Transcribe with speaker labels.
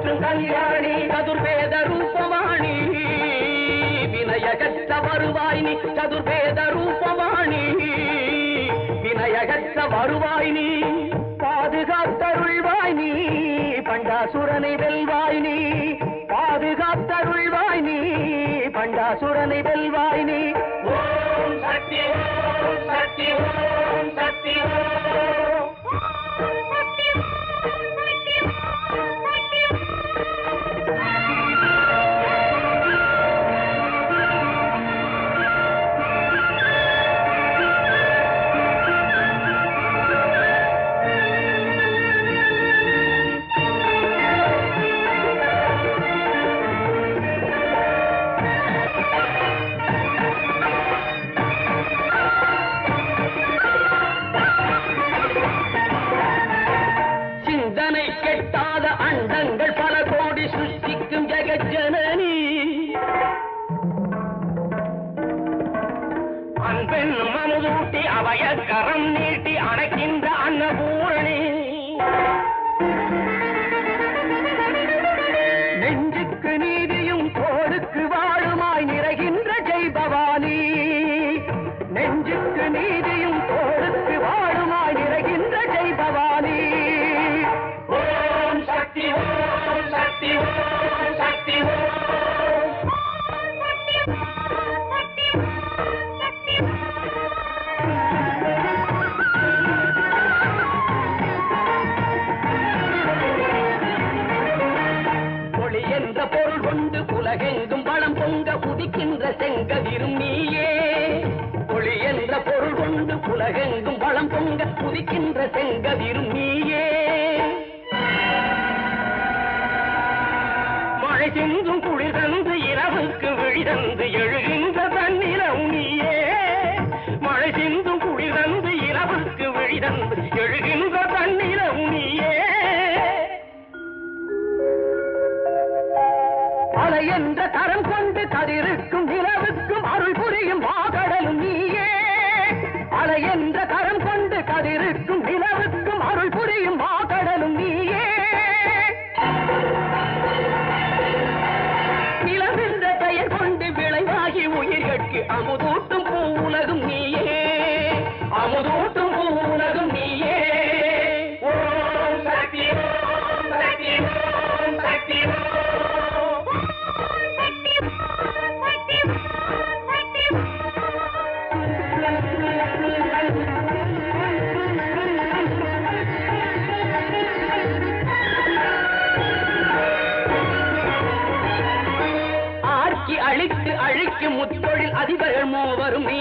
Speaker 1: காப்பாற்றும் கல்யாணி சதுர்வேத ரூபவாணி வினயகற்ற வருவாய் நீ சதுர்வேத ரூபவாணி வினயகற்ற வருவாய் நீ பாதுகாத்தருள்வாய் நீ பண்டாசுரனை வெல்வாய் நீ பாதுகாத்தருள்வாய் நீ பண்டாசுரனை வெல்வாய் நீ ஓம் சக்தி ஓம் சக்தி ஓம் சக்தி கரம் நீட்டி அணைக்கின்ற அன்னபூரணி நெஞ்சுக்கு நீதியும் தோளுக்கு வாழுமாய் நிறைகின்ற ஜெய் பவானி நெஞ்சுக்கு நீதியும் தோளுக்கு வாழுமாய் நிறைகின்ற ஜெய் பவானி ஓம் சக்தி ஓம் சக்தி ஓம் சக்தி பொருள் கொண்டு உலகெங்கும் வளம் பொங்க உதிக்கின்ற செங்கதிரும் நீயே ஒளி என்ற பொருள் கொண்டு உலகெங்கும் வளம் பொங்க உதிக்கின்ற செங்கதிரும் நீயே மழை சிந்தும் குளிர் தந்து இரவுக்கு விழி தந்து எழுகின்ற தன்னிலம் நீயே மழை சிந்தும் குளிர் தந்து இரவுக்கு விழி தந்து எழுகின்ற தன்னிலம் நீயே அலை என்ற கரம் கொண்டு கதிருக்கும் நிலவுக்கும் அருள் புரியும் வாகடலும் நீயே அலை என்ற கரம் கொண்டு கதிருக்கும் நிலவுக்கும் அருள் புரியும் வாகடலும் நீயே நிலவென்ற பெயர் கொண்டு விளைவாகி உயிர்கட்கு அமுதூட்டும் பூ உலகும் நீயே அமுதூட்டும் பூ உலகும் நீயே ஓம் சக்தி ஓம் சக்தி ஓம் சக்தி அழித்து அழிக்கும் முத்தொழில் அதிபர்கள் மூவரும் நீ